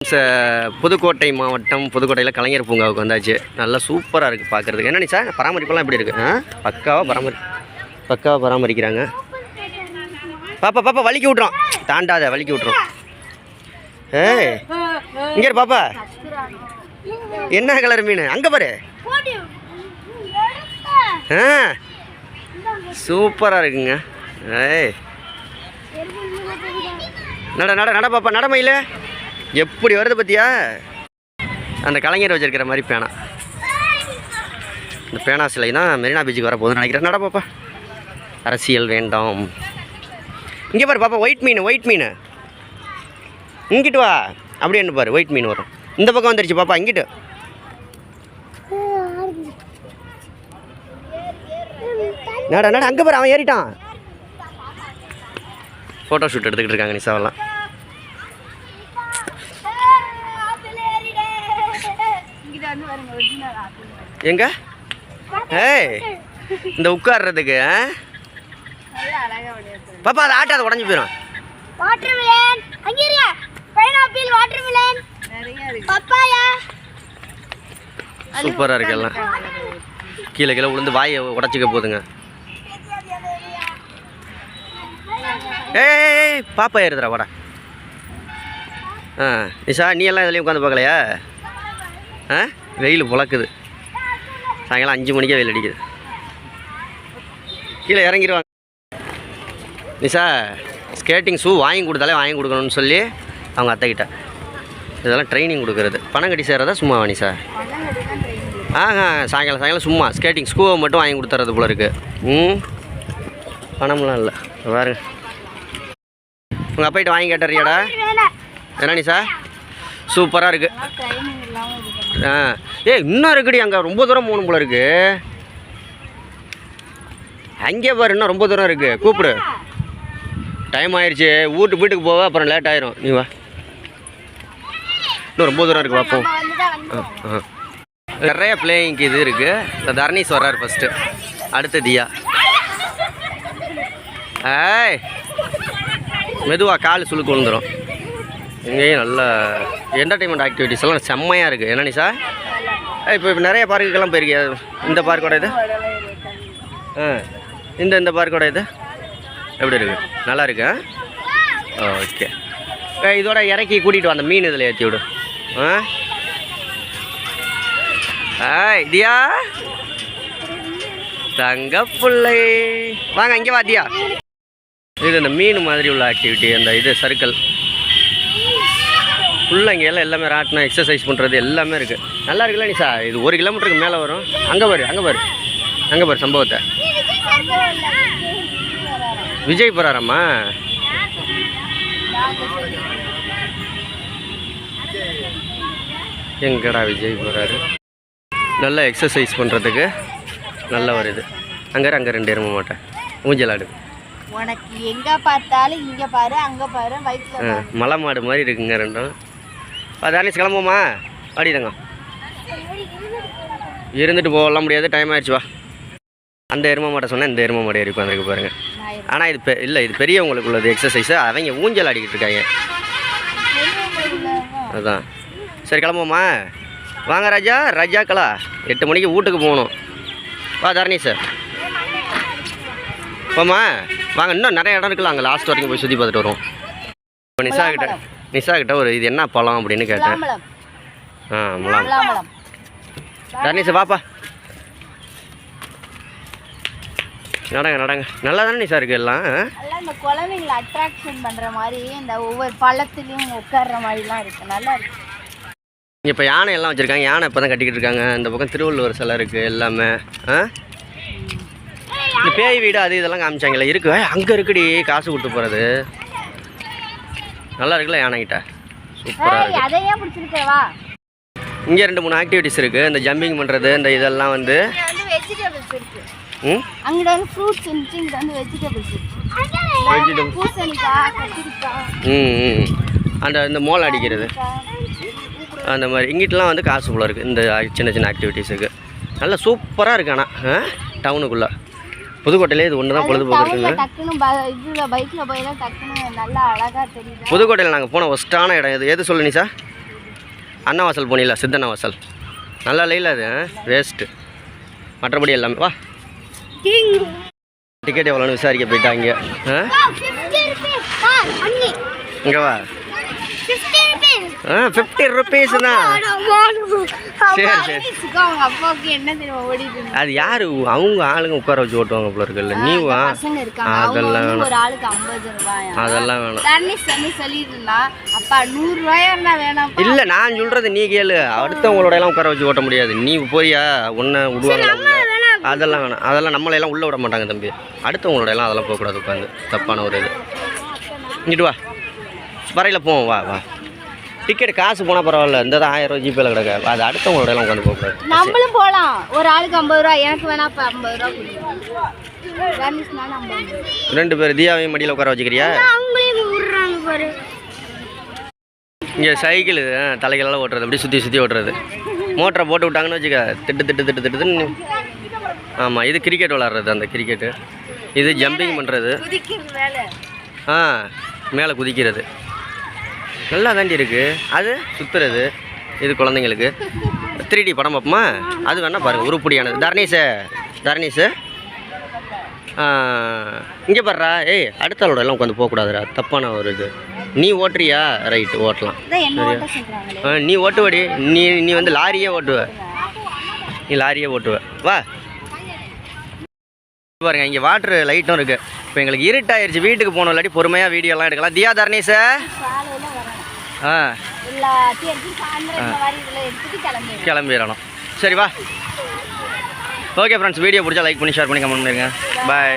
புதுக்கோட்டை மாவட்டம் புதுக்கோட்டையில் கலைஞர் பூங்காவுக்கு வந்தாச்சு. நல்லா சூப்பராக இருக்குது பார்க்குறதுக்கு. என்ன சார் பராமரிப்பெல்லாம் எப்படி இருக்குது? பக்காவாக பராமரிக்கிறாங்க. பாப்பா பாப்பா வலிக்கி விட்றோம், தாண்டாத வலிக்கி விட்றோம். ஏய் இங்கே பாப்பா, என்ன கலர் மீன் அங்கே பாரு. சூப்பராக இருக்குங்க. ஏய் நட நட நட பாப்பா, நடமையில் எப்படி வருது பற்றியா? அந்த கலைஞர் வச்சிருக்கிற மாதிரி பேனா, இந்த பேனா சிலை தான் மெரினா பீச்சுக்கு வரப்போகுதுன்னு நினைக்கிறேன். நட பாப்பா, அரசியல் வேண்டாம். இங்கே பாரு பாப்பா, ஒயிட் மீன் இங்கிட்டு வா. அப்படியே என்ன பாரு, ஒயிட் மீன் வரும். இந்த பக்கம் வந்துருச்சு பாப்பா, இங்கிட்டு. நட நட அங்கே பாரு, அவன் ஏறிட்டான். ஃபோட்டோ ஷூட் எடுத்துக்கிட்டு இருக்காங்க நிசாவெல்லாம். எங்க ஏய் இந்த உட்கார்றதுக்கு பாப்பா, அதை ஆட்டாத உடஞ்சி போயிடும். சூப்பராக இருக்கு எல்லாம். கீழே கீழே விழுந்து வாயை உடச்சிக்க போதுங்க. ஏய் பாப்பா ஏறுதுடா வாடா. நிஷா நீ எல்லாம் இதுலேயும் உட்காந்து பார்க்கலையா? வெயில் புழக்குது. சாயங்காலம் 5 மணிக்கே வெயில் அடிக்குது. கீழே இறங்கிடுவாங்க. நிஷா ஸ்கேட்டிங் ஷூ வாங்கி கொடுக்கணும்னு சொல்லி அவங்க அத்தைக்கிட்ட இதெல்லாம் ட்ரைனிங் கொடுக்குறது. பணம் கட்டி சேர்றதா சும்மாவா நிஷா? சாயங்காலம் சும்மா ஸ்கேட்டிங் ஷூவை மட்டும் வாங்கி கொடுத்துறது போல இருக்குது. பணம்லாம் இல்லை பாருங்க. உங்கள் அப்பாயிட்ட வாங்கி கேட்டுறியாடா? என்ன நிஷா சூப்பராக இருக்குது. இன்னும் இருக்குடி, அங்கே ரொம்ப தூரம் போகணும் போல இருக்கு. அங்கே பாரு, இன்னும் ரொம்ப தூரம் இருக்குது. கூப்பிடு, டைம் ஆயிடுச்சு. வீட்டுக்கு போவ, அப்புறம் லேட் ஆயிரும். நீ வா, இன்னும் ரொம்ப தூரம் இருக்குது. பார்ப்போம். நிறைய பிளேயிங்க்கு இது இருக்குது. இந்த தர்ணீஸ் வர்றாரு ஃபஸ்ட்டு, அடுத்து தியா. மெதுவாக கால் சுழுக்கு விழுந்துடும். இங்கேயும் நல்ல என்டர்டெயின்மெண்ட் ஆக்டிவிட்டிஸ் எல்லாம் செம்மையாக இருக்குது. என்ன நிஷா? இப்போ நிறைய பார்க்குக்கெல்லாம் போயிருக்கியா? இந்த பார்க்கோட இது இந்த பார்க்கோட இது எப்படி இருக்குது? நல்லா இருக்கு. ஓகே, இதோட இறக்கி கூட்டிகிட்டு வா. அந்த மீன் இதில் ஏற்றி விடு. தியா தங்க பிள்ளை வாங்க, இங்கே வா தியா. இது இந்த மீன் மாதிரி உள்ள ஆக்டிவிட்டி, அந்த இது சர்க்கிள் ஃபுல்லாக இங்கே எல்லாம் எல்லாமே ராட்டினம், எக்ஸசைஸ் பண்ணுறது எல்லாமே இருக்குது. நல்லா இருக்குல்ல நிஷா? இது 1 கிலோமீட்டருக்கு மேலே வரும். அங்கே பாரு சம்பவத்தை. விஜய் போகிறாராம்மா? எங்கடா விஜய் போகிறாரு? நல்லா எக்ஸசைஸ் பண்ணுறதுக்கு நல்லா வருது. அங்கே 2 எருமை மாட்டேன் ஊஞ்சல் ஆடு. உனக்கு எங்கே பார்த்தாலும் இங்கே பாரு அங்கே பாரு, மலை மாடு மாதிரி இருக்குங்க ரெண்டும். தர்ணீஸ் கிளம்புமா? ஆடிடுங்க, இருந்துட்டு போகலாம் முடியாது, டைம் ஆயிடுச்சு. வா, அந்த எருமை மாட்டை சொன்னால் இந்த எருமை மாடு ஏறி உட்காந்துருக்கு பாருங்க. ஆனால் இது இல்லை, இது பெரியவங்களுக்கு உள்ளது எக்ஸசைஸு. அவங்க ஊஞ்சல் ஆடிக்கிட்டு இருக்காங்க. அதுதான். சரி கிளம்புமா? வாங்க ராஜாக்களா, 8 மணிக்கு வீட்டுக்கு போகணும். வா தர்ணீஸ் போமா, வாங்க. இன்னும் நிறைய இடம் இருக்குல்ல, அங்கே லாஸ்ட் வரைக்கும் போய் சுற்றி பார்த்துட்டு வருவோம். இப்போ நிஷா கிட்ட ஒரு இது என்ன பழம் அப்படின்னு கேட்டேன். முலாம். தர்ணீஸ் வாப்பா, நடங்க. நல்லா தானே நிஷா இருக்குது எல்லாம். இந்த குழந்தைங்களை அட்ராக்ஷன் பண்ணுற மாதிரி இந்த ஒவ்வொரு பழத்துலையும் உட்கார்ற மாதிரிலாம் இருக்குது, நல்லா இருக்குது. இப்போ யானை எல்லாம் வச்சுருக்காங்க. யானை இப்போ தான் கட்டிக்கிட்டு இருக்காங்க. இந்த பக்கம் திருவள்ளுவர் சிலை இருக்குது எல்லாமே. இந்த பேய் வீடு அது இதெல்லாம் காமிச்சாங்களே இருக்கு. அங்கே இருக்குடி, காசு கொடுத்து போகிறது. நல்லா இருக்குல்ல யானைகிட்ட? சூப்பராக இருக்குது. இங்கே 2-3 ஆக்டிவிட்டிஸ் இருக்குது. இந்த ஜம்பிங் பண்ணுறது, இந்த இதெல்லாம் வந்து வெஜிடபிள்ஸ் இருக்குது. அங்கே ஃப்ரூட்ஸ் இருந்துச்சு, இங்கே வந்து வெஜிடபிள்ஸ் இந்த மோல் அடிக்கிறது அந்த மாதிரி. இங்கிட்டலாம் வந்து காசு போல இருக்குது இந்த சின்ன ஆக்டிவிட்டீஸுக்கு. நல்லா சூப்பராக இருக்கு. ஆனால் டவுனுக்குள்ளே புதுக்கோட்டையிலே இது ஒன்று தான் பொழுதுபோக்குங்க. புதுக்கோட்டையில் நாங்கள் போன ஒஸ்ட்டான இடம் எது சொல்லு நிஷா? அண்ணாவாசல் போனில சித்தண்ணாவாசல் நல்லா இல்லையில அது வேஸ்ட்டு. மற்றபடி எல்லாமே வா. டிக்கெட் எவ்வளோன்னு விசாரிக்க போயிட்டாங்க. இங்கே வா. 50 rupees தான். சரி சரி. அவங்க அப்பாவுக்கு என்ன தெரியுமா ஓடிட்டு அது யாரு அவங்க ஆளுங்க உட்கார வச்சு ஓட்டுவாங்க போல இருக்குல்ல. நீ வா. அதெல்லாம் வேணும். ஒரு ஆளுக்கு 50 ரூபாய். அதெல்லாம் வேணும். தண்ணி சொல்லிட்டு இருந்தா அப்பா 100 ரூபாயா இருந்தா வேணாம். இல்லை நான் சொல்கிறது நீ கேளு. அடுத்தவங்களோட எல்லாம் உட்கார வச்சு ஓட்ட முடியாது. நீ போறியா ஒன்றை விடுவாங்க. அதெல்லாம் வேணாம். அதெல்லாம் நம்மளையெல்லாம் உள்ளே விட மாட்டாங்க தம்பி. அடுத்தவங்களோட எல்லாம் அதெல்லாம் போகக்கூடாது உட்காந்து. தப்பான ஒரு இது. இங்கிட்டு வா. வரையில் போவோம் வா வா. டிக்கெட் காசு போனால் பரவாயில்ல. இந்த 1000 ரூபா ஜிபேல கிடக்க. அது அடுத்தவங்களோட எல்லாம் உட்காந்து போகக்கூடாது. நம்மளும் போகலாம். ஒரு ஆளுக்கு 50 ரூபா. எனக்கு வேணா 50 ரூபா கொடுங்க. 2 பேர் தியாவையும் மடியில் உட்கார வச்சுக்கிறியா? இங்கே சைக்கிள் தலைகளெல்லாம் ஓட்டுறது. அப்படி சுற்றி சுற்றி ஓட்டுறது. மோட்டரை போட்டு விட்டாங்கன்னு வச்சுக்க. திட்டுன்னு. ஆமாம் இது கிரிக்கெட் விளாட்றது. அந்த கிரிக்கெட்டு இது ஜம்பிங் பண்ணுறது. மேலே குதிக்கிறது நல்லா தாண்டி இருக்குது. அது சுற்றுறது. இது குழந்தைங்களுக்கு 3D படம் பார்ப்போமா? அது வேணால் பாருங்கள் உருப்படியானது. தர்ணீஸு இங்கே பாடுறா. ஏய் அடுத்த ஆளோட எல்லாம் உட்காந்து போகக்கூடாதுடா. தப்பான ஒரு இது. நீ ஓட்டுறியா? ரைட்டு ஓட்டலாம். நீ ஓட்டுவடி. நீ வந்து லாரியே ஓட்டுவ. நீ லாரியே ஓட்டுவ. வா பாருங்க. இங்கே வாட்ரு லைட்டும் இருக்குது. இப்போ எங்களுக்கு இருட்டாயிருச்சு. வீட்டுக்கு போகணும். இல்லாட்டி பொறுமையாக வீடியோலாம் எடுக்கலாம். தியா தர்ணீஸு கிளம்பிடணும். சரி வா. ஓகே ஃப்ரெண்ட்ஸ் வீடியோ பிடிச்சா லைக் பண்ணி ஷேர் பண்ணி கமெண்ட் பண்ணிடுங்க. பாய்.